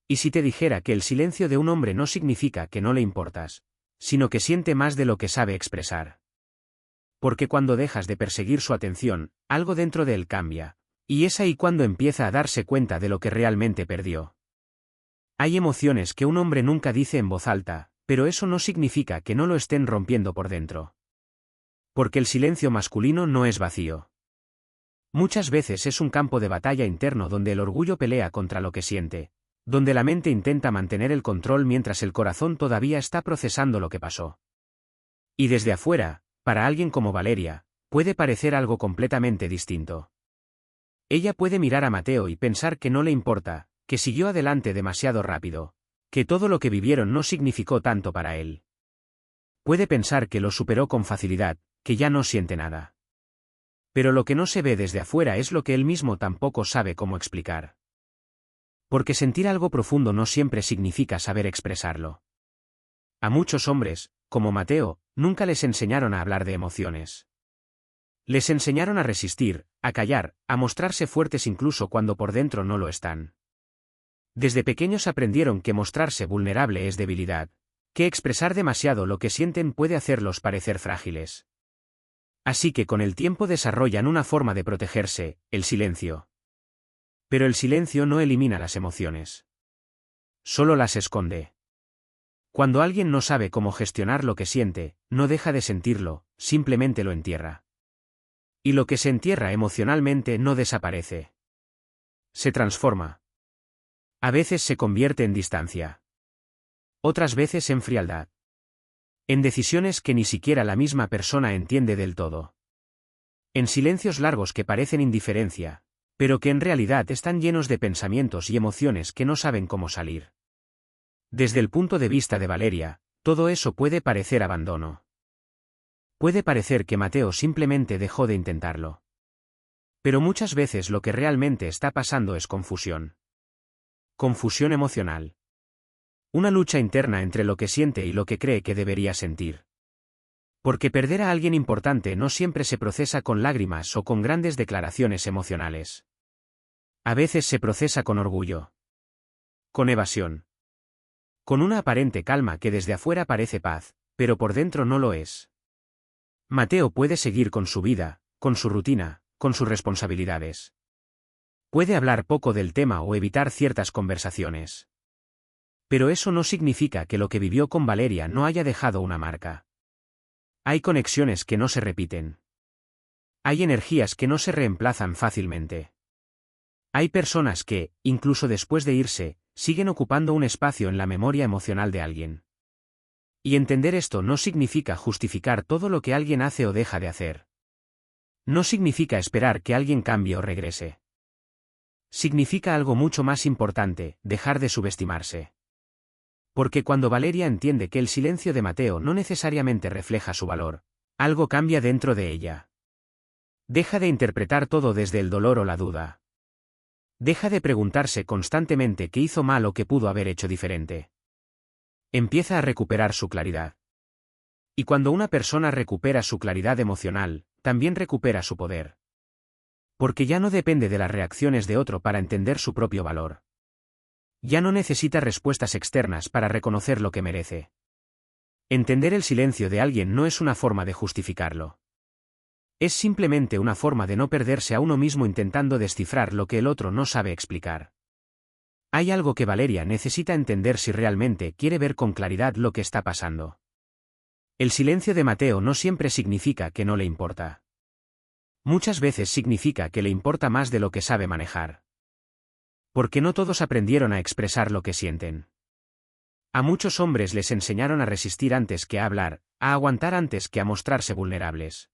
¿Y si te dijera que el silencio de un hombre no significa que no le importas, sino que siente más de lo que sabe expresar? Porque cuando dejas de perseguir su atención, algo dentro de él cambia, y es ahí cuando empieza a darse cuenta de lo que realmente perdió. Hay emociones que un hombre nunca dice en voz alta, pero eso no significa que no lo estén rompiendo por dentro. Porque el silencio masculino no es vacío. Muchas veces es un campo de batalla interno donde el orgullo pelea contra lo que siente, donde la mente intenta mantener el control mientras el corazón todavía está procesando lo que pasó. Y desde afuera, para alguien como Valeria, puede parecer algo completamente distinto. Ella puede mirar a Mateo y pensar que no le importa, que siguió adelante demasiado rápido, que todo lo que vivieron no significó tanto para él. Puede pensar que lo superó con facilidad, que ya no siente nada. Pero lo que no se ve desde afuera es lo que él mismo tampoco sabe cómo explicar. Porque sentir algo profundo no siempre significa saber expresarlo. A muchos hombres, como Mateo, nunca les enseñaron a hablar de emociones. Les enseñaron a resistir, a callar, a mostrarse fuertes incluso cuando por dentro no lo están. Desde pequeños aprendieron que mostrarse vulnerable es debilidad, que expresar demasiado lo que sienten puede hacerlos parecer frágiles. Así que con el tiempo desarrollan una forma de protegerse, el silencio. Pero el silencio no elimina las emociones. Solo las esconde. Cuando alguien no sabe cómo gestionar lo que siente, no deja de sentirlo, simplemente lo entierra. Y lo que se entierra emocionalmente no desaparece. Se transforma. A veces se convierte en distancia. Otras veces en frialdad. En decisiones que ni siquiera la misma persona entiende del todo. En silencios largos que parecen indiferencia, pero que en realidad están llenos de pensamientos y emociones que no saben cómo salir. Desde el punto de vista de Valeria, todo eso puede parecer abandono. Puede parecer que Mateo simplemente dejó de intentarlo. Pero muchas veces lo que realmente está pasando es confusión. Confusión emocional. Una lucha interna entre lo que siente y lo que cree que debería sentir. Porque perder a alguien importante no siempre se procesa con lágrimas o con grandes declaraciones emocionales. A veces se procesa con orgullo. Con evasión. Con una aparente calma que desde afuera parece paz, pero por dentro no lo es. Mateo puede seguir con su vida, con su rutina, con sus responsabilidades. Puede hablar poco del tema o evitar ciertas conversaciones. Pero eso no significa que lo que vivió con Valeria no haya dejado una marca. Hay conexiones que no se repiten. Hay energías que no se reemplazan fácilmente. Hay personas que, incluso después de irse, siguen ocupando un espacio en la memoria emocional de alguien. Y entender esto no significa justificar todo lo que alguien hace o deja de hacer. No significa esperar que alguien cambie o regrese. Significa algo mucho más importante, dejar de subestimarse. Porque cuando Valeria entiende que el silencio de Mateo no necesariamente refleja su valor, algo cambia dentro de ella. Deja de interpretar todo desde el dolor o la duda. Deja de preguntarse constantemente qué hizo mal o qué pudo haber hecho diferente. Empieza a recuperar su claridad. Y cuando una persona recupera su claridad emocional, también recupera su poder. Porque ya no depende de las reacciones de otro para entender su propio valor. Ya no necesita respuestas externas para reconocer lo que merece. Entender el silencio de alguien no es una forma de justificarlo. Es simplemente una forma de no perderse a uno mismo intentando descifrar lo que el otro no sabe explicar. Hay algo que Valeria necesita entender si realmente quiere ver con claridad lo que está pasando. El silencio de Mateo no siempre significa que no le importa. Muchas veces significa que le importa más de lo que sabe manejar. Porque no todos aprendieron a expresar lo que sienten. A muchos hombres les enseñaron a resistir antes que a hablar, a aguantar antes que a mostrarse vulnerables.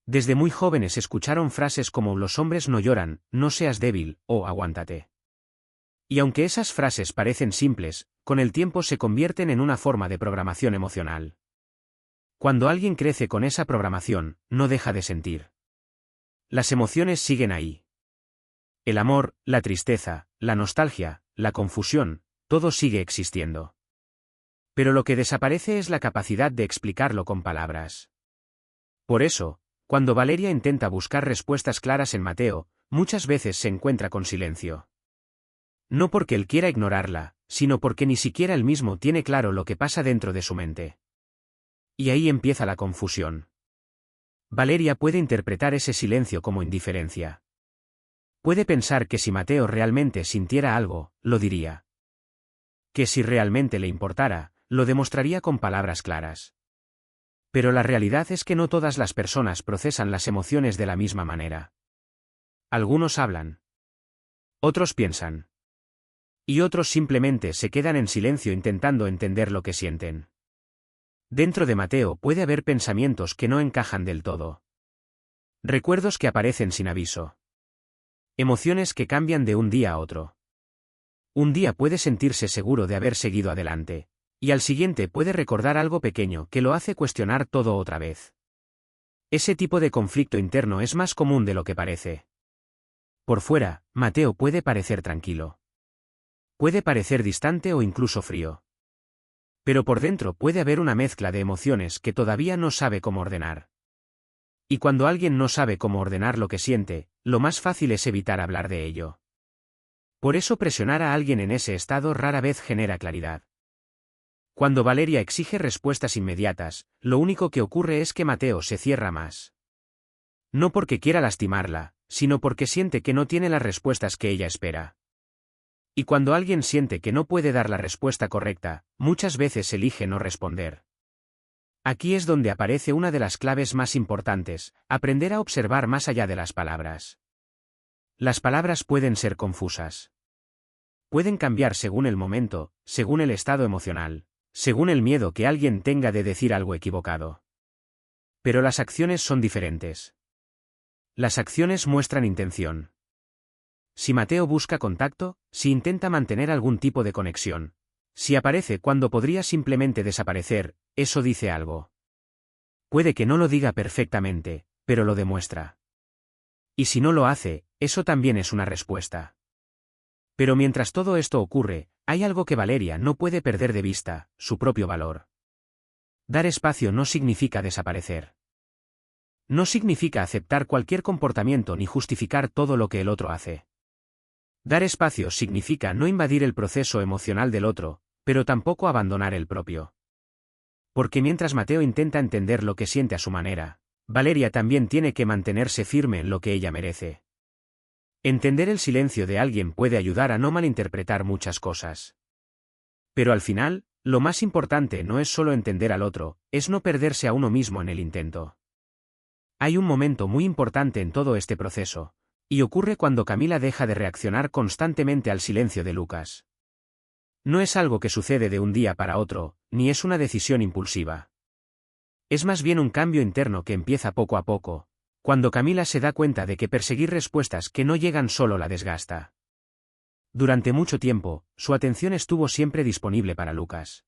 Desde muy jóvenes escucharon frases como los hombres no lloran, no seas débil, o aguántate. Y aunque esas frases parecen simples, con el tiempo se convierten en una forma de programación emocional. Cuando alguien crece con esa programación, no deja de sentir. Las emociones siguen ahí. El amor, la tristeza, la nostalgia, la confusión, todo sigue existiendo. Pero lo que desaparece es la capacidad de explicarlo con palabras. Por eso, cuando Valeria intenta buscar respuestas claras en Mateo, muchas veces se encuentra con silencio. No porque él quiera ignorarla, sino porque ni siquiera él mismo tiene claro lo que pasa dentro de su mente. Y ahí empieza la confusión. Valeria puede interpretar ese silencio como indiferencia. Puede pensar que si Mateo realmente sintiera algo, lo diría. Que si realmente le importara, lo demostraría con palabras claras. Pero la realidad es que no todas las personas procesan las emociones de la misma manera. Algunos hablan. Otros piensan. Y otros simplemente se quedan en silencio intentando entender lo que sienten. Dentro de Mateo puede haber pensamientos que no encajan del todo. Recuerdos que aparecen sin aviso. Emociones que cambian de un día a otro. Un día puede sentirse seguro de haber seguido adelante, y al siguiente puede recordar algo pequeño que lo hace cuestionar todo otra vez. Ese tipo de conflicto interno es más común de lo que parece. Por fuera, Mateo puede parecer tranquilo. Puede parecer distante o incluso frío. Pero por dentro puede haber una mezcla de emociones que todavía no sabe cómo ordenar. Y cuando alguien no sabe cómo ordenar lo que siente, lo más fácil es evitar hablar de ello. Por eso presionar a alguien en ese estado rara vez genera claridad. Cuando Valeria exige respuestas inmediatas, lo único que ocurre es que Mateo se cierra más. No porque quiera lastimarla, sino porque siente que no tiene las respuestas que ella espera. Y cuando alguien siente que no puede dar la respuesta correcta, muchas veces elige no responder. Aquí es donde aparece una de las claves más importantes, aprender a observar más allá de las palabras. Las palabras pueden ser confusas. Pueden cambiar según el momento, según el estado emocional, según el miedo que alguien tenga de decir algo equivocado. Pero las acciones son diferentes. Las acciones muestran intención. Si Mateo busca contacto, si intenta mantener algún tipo de conexión, si aparece cuando podría simplemente desaparecer, eso dice algo. Puede que no lo diga perfectamente, pero lo demuestra. Y si no lo hace, eso también es una respuesta. Pero mientras todo esto ocurre, hay algo que Valeria no puede perder de vista, su propio valor. Dar espacio no significa desaparecer. No significa aceptar cualquier comportamiento ni justificar todo lo que el otro hace. Dar espacio significa no invadir el proceso emocional del otro, pero tampoco abandonar el propio. Porque mientras Mateo intenta entender lo que siente a su manera, Valeria también tiene que mantenerse firme en lo que ella merece. Entender el silencio de alguien puede ayudar a no malinterpretar muchas cosas. Pero al final, lo más importante no es solo entender al otro, es no perderse a uno mismo en el intento. Hay un momento muy importante en todo este proceso, y ocurre cuando Camila deja de reaccionar constantemente al silencio de Lucas. No es algo que sucede de un día para otro, ni es una decisión impulsiva. Es más bien un cambio interno que empieza poco a poco, cuando Camila se da cuenta de que perseguir respuestas que no llegan solo la desgasta. Durante mucho tiempo, su atención estuvo siempre disponible para Lucas.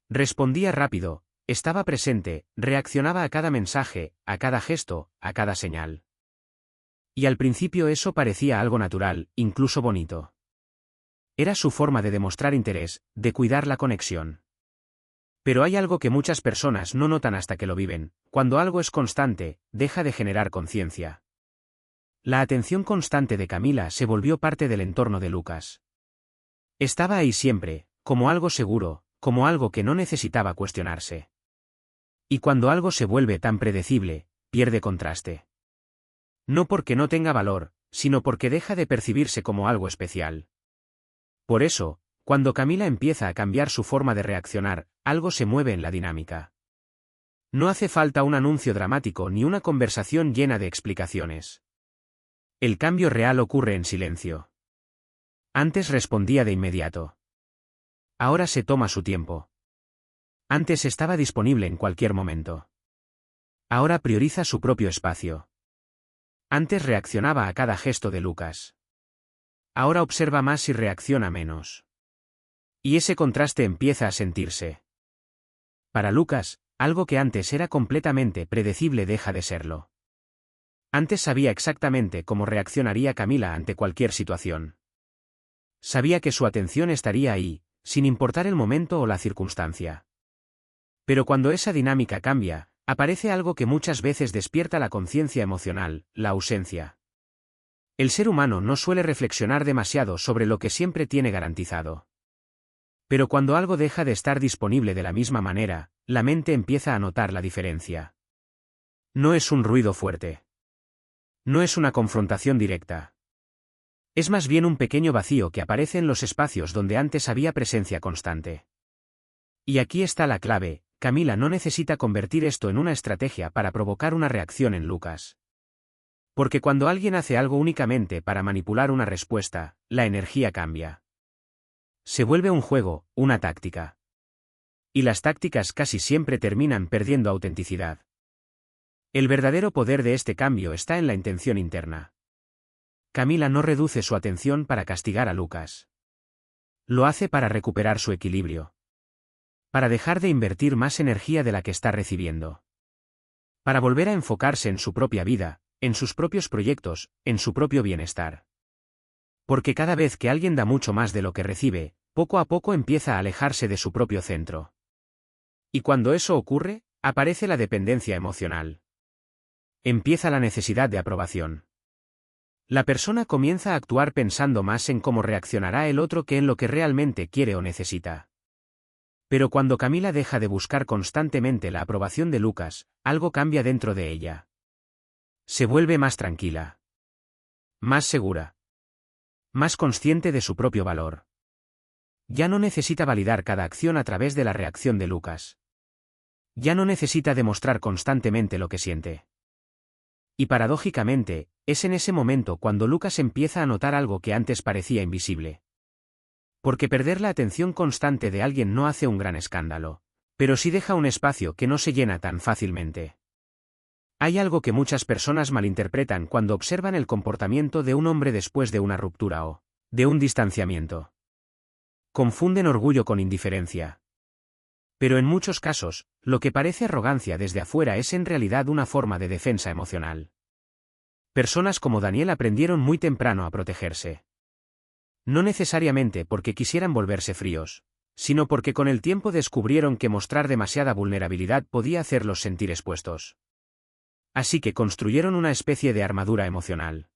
Respondía rápido, estaba presente, reaccionaba a cada mensaje, a cada gesto, a cada señal. Y al principio eso parecía algo natural, incluso bonito. Era su forma de demostrar interés, de cuidar la conexión. Pero hay algo que muchas personas no notan hasta que lo viven: cuando algo es constante, deja de generar conciencia. La atención constante de Camila se volvió parte del entorno de Lucas. Estaba ahí siempre, como algo seguro, como algo que no necesitaba cuestionarse. Y cuando algo se vuelve tan predecible, pierde contraste. No porque no tenga valor, sino porque deja de percibirse como algo especial. Por eso, cuando Camila empieza a cambiar su forma de reaccionar, algo se mueve en la dinámica. No hace falta un anuncio dramático ni una conversación llena de explicaciones. El cambio real ocurre en silencio. Antes respondía de inmediato. Ahora se toma su tiempo. Antes estaba disponible en cualquier momento. Ahora prioriza su propio espacio. Antes reaccionaba a cada gesto de Lucas. Ahora observa más y reacciona menos. Y ese contraste empieza a sentirse. Para Lucas, algo que antes era completamente predecible deja de serlo. Antes sabía exactamente cómo reaccionaría Camila ante cualquier situación. Sabía que su atención estaría ahí, sin importar el momento o la circunstancia. Pero cuando esa dinámica cambia, aparece algo que muchas veces despierta la conciencia emocional: la ausencia. El ser humano no suele reflexionar demasiado sobre lo que siempre tiene garantizado. Pero cuando algo deja de estar disponible de la misma manera, la mente empieza a notar la diferencia. No es un ruido fuerte. No es una confrontación directa. Es más bien un pequeño vacío que aparece en los espacios donde antes había presencia constante. Y aquí está la clave: Camila no necesita convertir esto en una estrategia para provocar una reacción en Lucas. Porque cuando alguien hace algo únicamente para manipular una respuesta, la energía cambia. Se vuelve un juego, una táctica. Y las tácticas casi siempre terminan perdiendo autenticidad. El verdadero poder de este cambio está en la intención interna. Camila no reduce su atención para castigar a Lucas. Lo hace para recuperar su equilibrio. Para dejar de invertir más energía de la que está recibiendo. Para volver a enfocarse en su propia vida, en sus propios proyectos, en su propio bienestar. Porque cada vez que alguien da mucho más de lo que recibe, poco a poco empieza a alejarse de su propio centro. Y cuando eso ocurre, aparece la dependencia emocional. Empieza la necesidad de aprobación. La persona comienza a actuar pensando más en cómo reaccionará el otro que en lo que realmente quiere o necesita. Pero cuando Camila deja de buscar constantemente la aprobación de Lucas, algo cambia dentro de ella. Se vuelve más tranquila. Más segura. Más consciente de su propio valor. Ya no necesita validar cada acción a través de la reacción de Lucas. Ya no necesita demostrar constantemente lo que siente. Y paradójicamente, es en ese momento cuando Lucas empieza a notar algo que antes parecía invisible. Porque perder la atención constante de alguien no hace un gran escándalo, pero sí deja un espacio que no se llena tan fácilmente. Hay algo que muchas personas malinterpretan cuando observan el comportamiento de un hombre después de una ruptura o de un distanciamiento. Confunden orgullo con indiferencia. Pero en muchos casos, lo que parece arrogancia desde afuera es en realidad una forma de defensa emocional. Personas como Daniel aprendieron muy temprano a protegerse. No necesariamente porque quisieran volverse fríos, sino porque con el tiempo descubrieron que mostrar demasiada vulnerabilidad podía hacerlos sentir expuestos. Así que construyeron una especie de armadura emocional.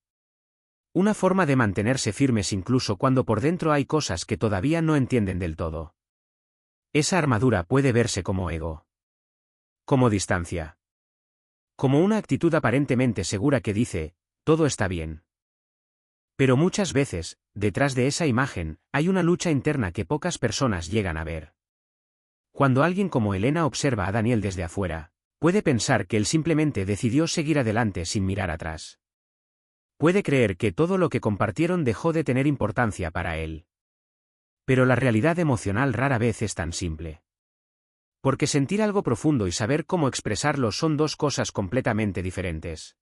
Una forma de mantenerse firmes incluso cuando por dentro hay cosas que todavía no entienden del todo. Esa armadura puede verse como ego. Como distancia. Como una actitud aparentemente segura que dice, todo está bien. Pero muchas veces, detrás de esa imagen, hay una lucha interna que pocas personas llegan a ver. Cuando alguien como Elena observa a Daniel desde afuera, puede pensar que él simplemente decidió seguir adelante sin mirar atrás. Puede creer que todo lo que compartieron dejó de tener importancia para él. Pero la realidad emocional rara vez es tan simple. Porque sentir algo profundo y saber cómo expresarlo son dos cosas completamente diferentes.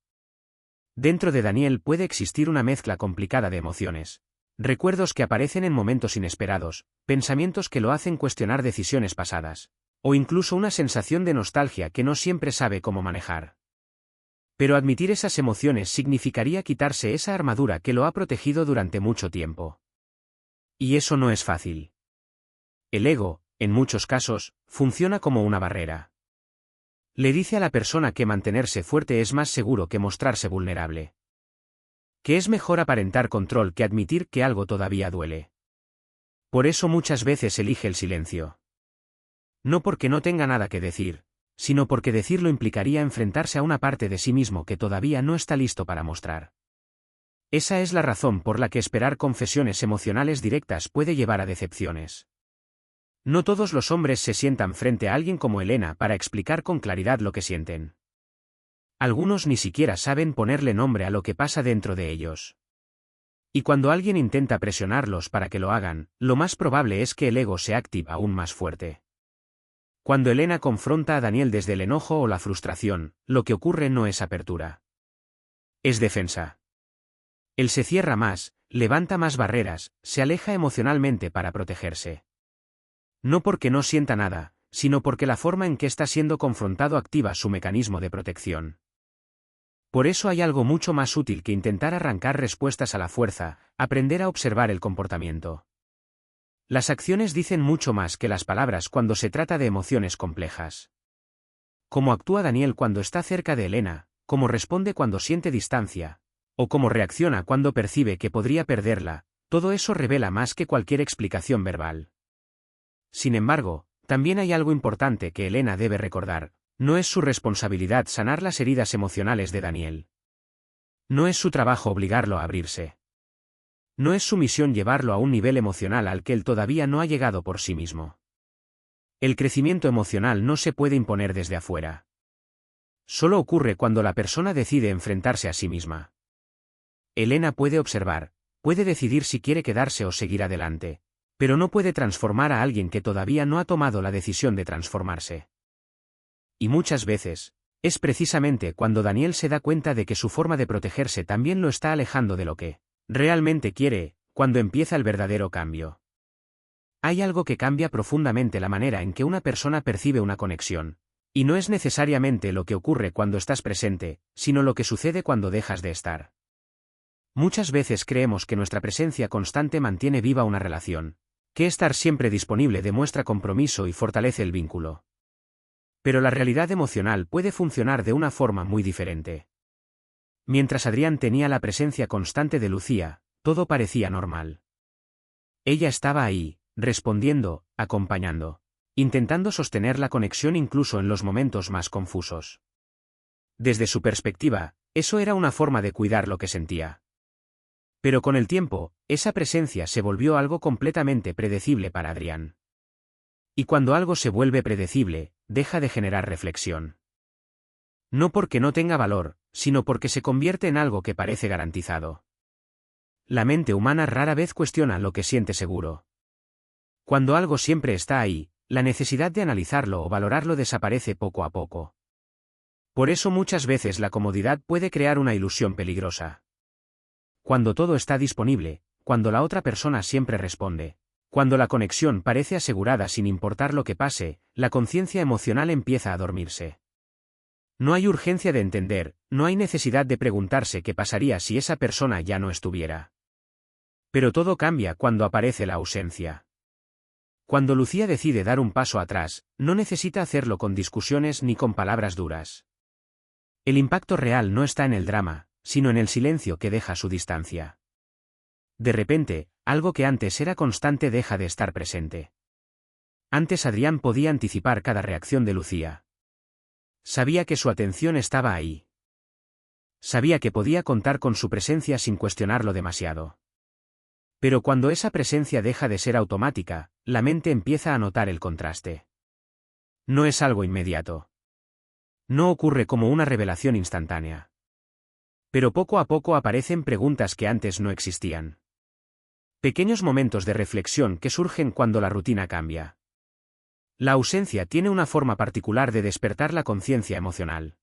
Dentro de Daniel puede existir una mezcla complicada de emociones. Recuerdos que aparecen en momentos inesperados, pensamientos que lo hacen cuestionar decisiones pasadas, o incluso una sensación de nostalgia que no siempre sabe cómo manejar. Pero admitir esas emociones significaría quitarse esa armadura que lo ha protegido durante mucho tiempo. Y eso no es fácil. El ego, en muchos casos, funciona como una barrera. Le dice a la persona que mantenerse fuerte es más seguro que mostrarse vulnerable. Que es mejor aparentar control que admitir que algo todavía duele. Por eso muchas veces elige el silencio. No porque no tenga nada que decir, sino porque decirlo implicaría enfrentarse a una parte de sí mismo que todavía no está listo para mostrar. Esa es la razón por la que esperar confesiones emocionales directas puede llevar a decepciones. No todos los hombres se sientan frente a alguien como Elena para explicar con claridad lo que sienten. Algunos ni siquiera saben ponerle nombre a lo que pasa dentro de ellos. Y cuando alguien intenta presionarlos para que lo hagan, lo más probable es que el ego se active aún más fuerte. Cuando Elena confronta a Daniel desde el enojo o la frustración, lo que ocurre no es apertura. Es defensa. Él se cierra más, levanta más barreras, se aleja emocionalmente para protegerse. No porque no sienta nada, sino porque la forma en que está siendo confrontado activa su mecanismo de protección. Por eso hay algo mucho más útil que intentar arrancar respuestas a la fuerza, aprender a observar el comportamiento. Las acciones dicen mucho más que las palabras cuando se trata de emociones complejas. Cómo actúa Daniel cuando está cerca de Elena, cómo responde cuando siente distancia, o cómo reacciona cuando percibe que podría perderla, todo eso revela más que cualquier explicación verbal. Sin embargo, también hay algo importante que Elena debe recordar: no es su responsabilidad sanar las heridas emocionales de Daniel. No es su trabajo obligarlo a abrirse. No es su misión llevarlo a un nivel emocional al que él todavía no ha llegado por sí mismo. El crecimiento emocional no se puede imponer desde afuera. Solo ocurre cuando la persona decide enfrentarse a sí misma. Elena puede observar, puede decidir si quiere quedarse o seguir adelante, pero no puede transformar a alguien que todavía no ha tomado la decisión de transformarse. Y muchas veces, es precisamente cuando Daniel se da cuenta de que su forma de protegerse también lo está alejando de lo que realmente quiere, cuando empieza el verdadero cambio. Hay algo que cambia profundamente la manera en que una persona percibe una conexión, y no es necesariamente lo que ocurre cuando estás presente, sino lo que sucede cuando dejas de estar. Muchas veces creemos que nuestra presencia constante mantiene viva una relación, que estar siempre disponible demuestra compromiso y fortalece el vínculo. Pero la realidad emocional puede funcionar de una forma muy diferente. Mientras Adrián tenía la presencia constante de Lucía, todo parecía normal. Ella estaba ahí, respondiendo, acompañando, intentando sostener la conexión incluso en los momentos más confusos. Desde su perspectiva, eso era una forma de cuidar lo que sentía. Pero con el tiempo, esa presencia se volvió algo completamente predecible para Adrián. Y cuando algo se vuelve predecible, deja de generar reflexión. No porque no tenga valor, sino porque se convierte en algo que parece garantizado. La mente humana rara vez cuestiona lo que siente seguro. Cuando algo siempre está ahí, la necesidad de analizarlo o valorarlo desaparece poco a poco. Por eso muchas veces la comodidad puede crear una ilusión peligrosa. Cuando todo está disponible, cuando la otra persona siempre responde, cuando la conexión parece asegurada sin importar lo que pase, la conciencia emocional empieza a dormirse. No hay urgencia de entender, no hay necesidad de preguntarse qué pasaría si esa persona ya no estuviera. Pero todo cambia cuando aparece la ausencia. Cuando Lucía decide dar un paso atrás, no necesita hacerlo con discusiones ni con palabras duras. El impacto real no está en el drama, sino en el silencio que deja a su distancia. De repente, algo que antes era constante deja de estar presente. Antes Adrián podía anticipar cada reacción de Lucía. Sabía que su atención estaba ahí. Sabía que podía contar con su presencia sin cuestionarlo demasiado. Pero cuando esa presencia deja de ser automática, la mente empieza a notar el contraste. No es algo inmediato. No ocurre como una revelación instantánea. Pero poco a poco aparecen preguntas que antes no existían. Pequeños momentos de reflexión que surgen cuando la rutina cambia. La ausencia tiene una forma particular de despertar la conciencia emocional.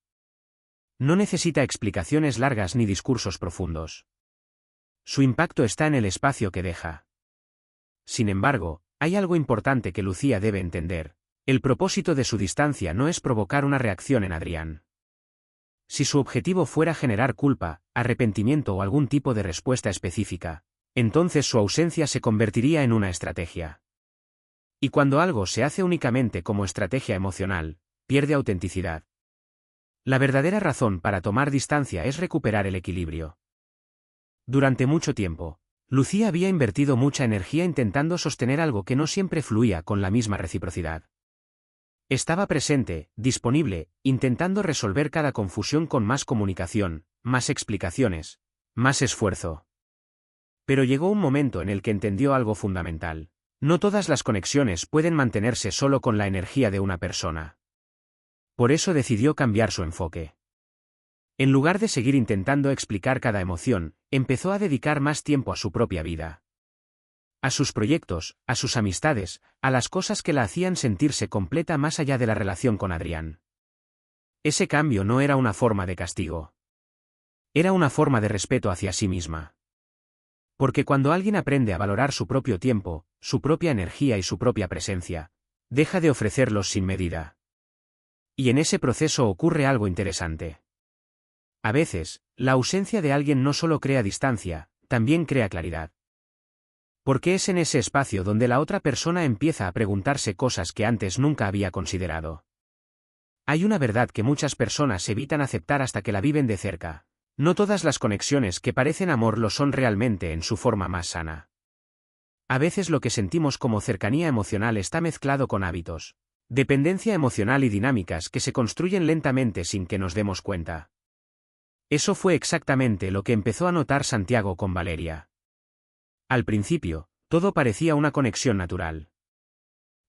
No necesita explicaciones largas ni discursos profundos. Su impacto está en el espacio que deja. Sin embargo, hay algo importante que Lucía debe entender: el propósito de su distancia no es provocar una reacción en Adrián. Si su objetivo fuera generar culpa, arrepentimiento o algún tipo de respuesta específica, entonces su ausencia se convertiría en una estrategia. Y cuando algo se hace únicamente como estrategia emocional, pierde autenticidad. La verdadera razón para tomar distancia es recuperar el equilibrio. Durante mucho tiempo, Lucía había invertido mucha energía intentando sostener algo que no siempre fluía con la misma reciprocidad. Estaba presente, disponible, intentando resolver cada confusión con más comunicación, más explicaciones, más esfuerzo. Pero llegó un momento en el que entendió algo fundamental: no todas las conexiones pueden mantenerse solo con la energía de una persona. Por eso decidió cambiar su enfoque. En lugar de seguir intentando explicar cada emoción, empezó a dedicar más tiempo a su propia vida. A sus proyectos, a sus amistades, a las cosas que la hacían sentirse completa más allá de la relación con Adrián. Ese cambio no era una forma de castigo. Era una forma de respeto hacia sí misma. Porque cuando alguien aprende a valorar su propio tiempo, su propia energía y su propia presencia, deja de ofrecerlos sin medida. Y en ese proceso ocurre algo interesante. A veces, la ausencia de alguien no solo crea distancia, también crea claridad. Porque es en ese espacio donde la otra persona empieza a preguntarse cosas que antes nunca había considerado. Hay una verdad que muchas personas evitan aceptar hasta que la viven de cerca: No todas las conexiones que parecen amor lo son realmente en su forma más sana. A veces lo que sentimos como cercanía emocional está mezclado con hábitos, dependencia emocional y dinámicas que se construyen lentamente sin que nos demos cuenta. Eso fue exactamente lo que empezó a notar Santiago con Valeria. Al principio, todo parecía una conexión natural.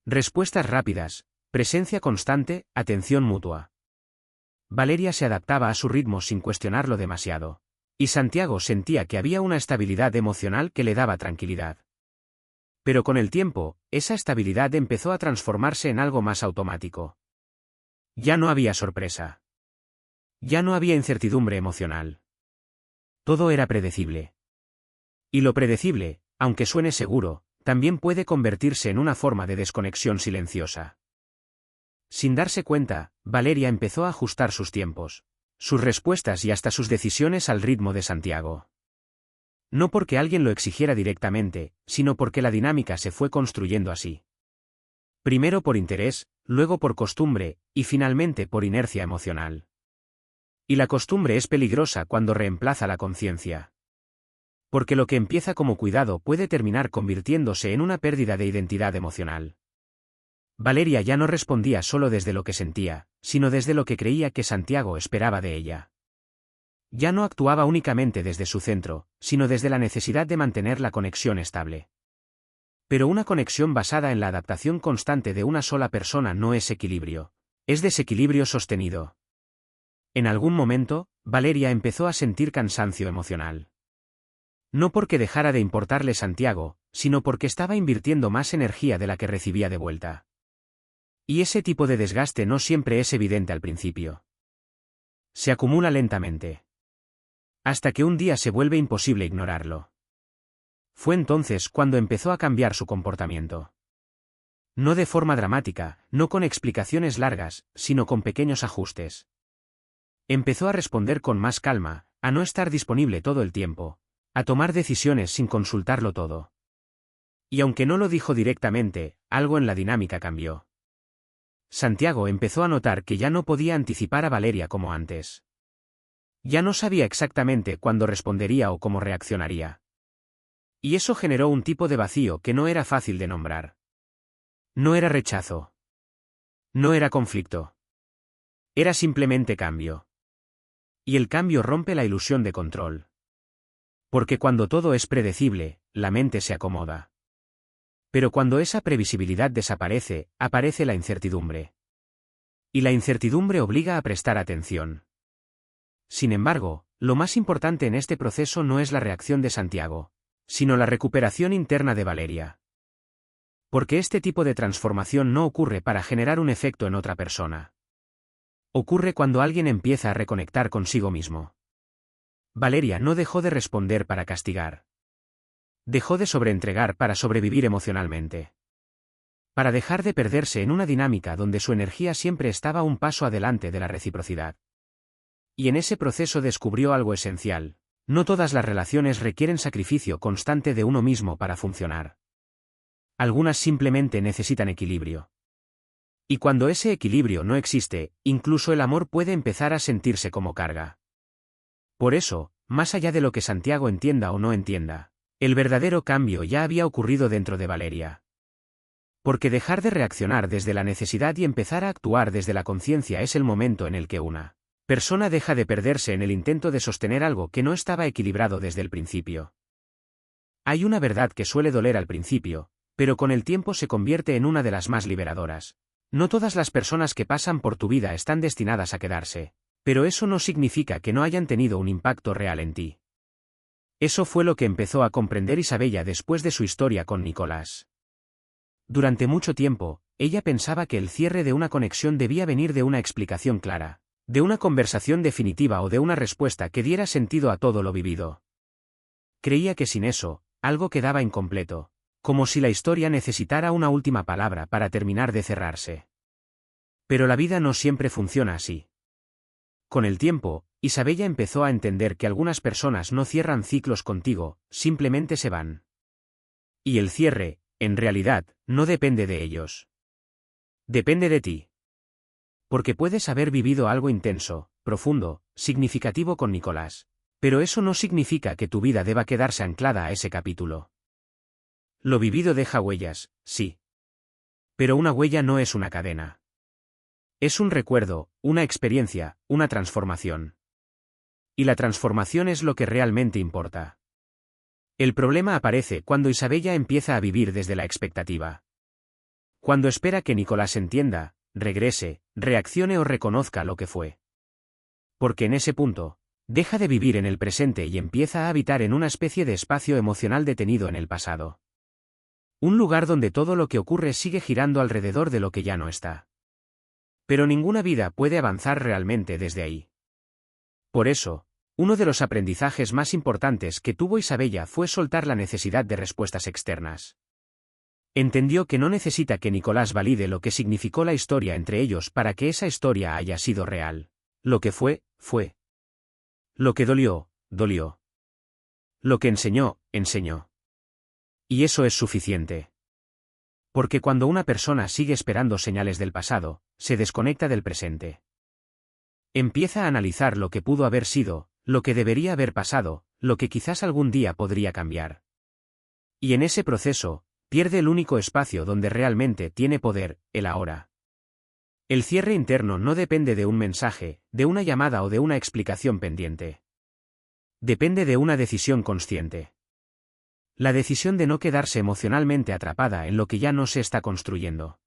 Respuestas rápidas, presencia constante, atención mutua. Valeria se adaptaba a su ritmo sin cuestionarlo demasiado. Y Santiago sentía que había una estabilidad emocional que le daba tranquilidad. Pero con el tiempo, esa estabilidad empezó a transformarse en algo más automático. Ya no había sorpresa. Ya no había incertidumbre emocional. Todo era predecible. Y lo predecible, aunque suene seguro, también puede convertirse en una forma de desconexión silenciosa. Sin darse cuenta, Valeria empezó a ajustar sus tiempos, sus respuestas y hasta sus decisiones al ritmo de Santiago. No porque alguien lo exigiera directamente, sino porque la dinámica se fue construyendo así. Primero por interés, luego por costumbre, y finalmente por inercia emocional. Y la costumbre es peligrosa cuando reemplaza la conciencia. Porque lo que empieza como cuidado puede terminar convirtiéndose en una pérdida de identidad emocional. Valeria ya no respondía solo desde lo que sentía, sino desde lo que creía que Santiago esperaba de ella. Ya no actuaba únicamente desde su centro, sino desde la necesidad de mantener la conexión estable. Pero una conexión basada en la adaptación constante de una sola persona no es equilibrio, es desequilibrio sostenido. En algún momento, Valeria empezó a sentir cansancio emocional. No porque dejara de importarle Santiago, sino porque estaba invirtiendo más energía de la que recibía de vuelta. Y ese tipo de desgaste no siempre es evidente al principio. Se acumula lentamente. Hasta que un día se vuelve imposible ignorarlo. Fue entonces cuando empezó a cambiar su comportamiento. No de forma dramática, no con explicaciones largas, sino con pequeños ajustes. Empezó a responder con más calma, a no estar disponible todo el tiempo, a tomar decisiones sin consultarlo todo. Y aunque no lo dijo directamente, algo en la dinámica cambió. Santiago empezó a notar que ya no podía anticipar a Valeria como antes. Ya no sabía exactamente cuándo respondería o cómo reaccionaría. Y eso generó un tipo de vacío que no era fácil de nombrar. No era rechazo. No era conflicto. Era simplemente cambio. Y el cambio rompe la ilusión de control. Porque cuando todo es predecible, la mente se acomoda. Pero cuando esa previsibilidad desaparece, aparece la incertidumbre. Y la incertidumbre obliga a prestar atención. Sin embargo, lo más importante en este proceso no es la reacción de Santiago, sino la recuperación interna de Valeria. Porque este tipo de transformación no ocurre para generar un efecto en otra persona. Ocurre cuando alguien empieza a reconectar consigo mismo. Valeria no dejó de responder para castigar. Dejó de sobreentregar para sobrevivir emocionalmente. Para dejar de perderse en una dinámica donde su energía siempre estaba un paso adelante de la reciprocidad. Y en ese proceso descubrió algo esencial: no todas las relaciones requieren sacrificio constante de uno mismo para funcionar. Algunas simplemente necesitan equilibrio. Y cuando ese equilibrio no existe, incluso el amor puede empezar a sentirse como carga. Por eso, más allá de lo que Santiago entienda o no entienda, el verdadero cambio ya había ocurrido dentro de Valeria. Porque dejar de reaccionar desde la necesidad y empezar a actuar desde la conciencia es el momento en el que una persona deja de perderse en el intento de sostener algo que no estaba equilibrado desde el principio. Hay una verdad que suele doler al principio, pero con el tiempo se convierte en una de las más liberadoras. No todas las personas que pasan por tu vida están destinadas a quedarse, pero eso no significa que no hayan tenido un impacto real en ti. Eso fue lo que empezó a comprender Isabella después de su historia con Nicolás. Durante mucho tiempo, ella pensaba que el cierre de una conexión debía venir de una explicación clara, de una conversación definitiva o de una respuesta que diera sentido a todo lo vivido. Creía que sin eso, algo quedaba incompleto, como si la historia necesitara una última palabra para terminar de cerrarse. Pero la vida no siempre funciona así. Con el tiempo, Isabella empezó a entender que algunas personas no cierran ciclos contigo, simplemente se van. Y el cierre, en realidad, no depende de ellos. Depende de ti. Porque puedes haber vivido algo intenso, profundo, significativo con Nicolás, Pero eso no significa que tu vida deba quedarse anclada a ese capítulo. Lo vivido deja huellas, sí. Pero una huella no es una cadena. Es un recuerdo, una experiencia, una transformación. Y la transformación es lo que realmente importa. El problema aparece cuando Isabella empieza a vivir desde la expectativa. Cuando espera que Nicolás entienda, regrese, reaccione o reconozca lo que fue. Porque en ese punto, deja de vivir en el presente y empieza a habitar en una especie de espacio emocional detenido en el pasado. Un lugar donde todo lo que ocurre sigue girando alrededor de lo que ya no está. Pero ninguna vida puede avanzar realmente desde ahí. Por eso, uno de los aprendizajes más importantes que tuvo Isabella fue soltar la necesidad de respuestas externas. Entendió que no necesita que Nicolás valide lo que significó la historia entre ellos para que esa historia haya sido real. Lo que fue, fue. Lo que dolió, dolió. Lo que enseñó, enseñó. Y eso es suficiente. Porque cuando una persona sigue esperando señales del pasado, se desconecta del presente. Empieza a analizar lo que pudo haber sido, lo que debería haber pasado, lo que quizás algún día podría cambiar. Y en ese proceso, pierde el único espacio donde realmente tiene poder, el ahora. El cierre interno no depende de un mensaje, de una llamada o de una explicación pendiente. Depende de una decisión consciente. La decisión de no quedarse emocionalmente atrapada en lo que ya no se está construyendo.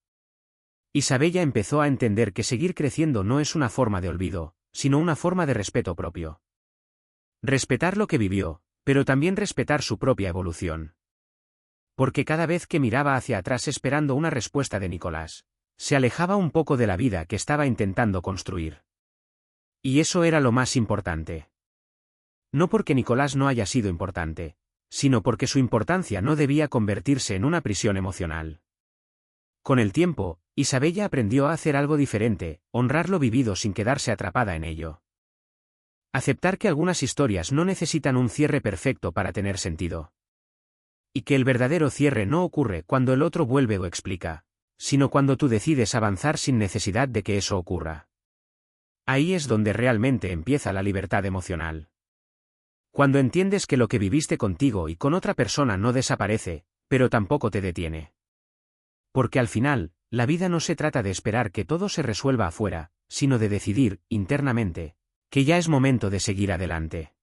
Isabella empezó a entender que seguir creciendo no es una forma de olvido, sino una forma de respeto propio. Respetar lo que vivió, pero también respetar su propia evolución. Porque cada vez que miraba hacia atrás esperando una respuesta de Nicolás, se alejaba un poco de la vida que estaba intentando construir. Y eso era lo más importante. No porque Nicolás no haya sido importante, sino porque su importancia no debía convertirse en una prisión emocional. Con el tiempo, Isabella aprendió a hacer algo diferente, honrar lo vivido sin quedarse atrapada en ello. Aceptar que algunas historias no necesitan un cierre perfecto para tener sentido. Y que el verdadero cierre no ocurre cuando el otro vuelve o explica, sino cuando tú decides avanzar sin necesidad de que eso ocurra. Ahí es donde realmente empieza la libertad emocional. Cuando entiendes que lo que viviste contigo y con otra persona no desaparece, pero tampoco te detiene. Porque al final, la vida no se trata de esperar que todo se resuelva afuera, sino de decidir, internamente, que ya es momento de seguir adelante.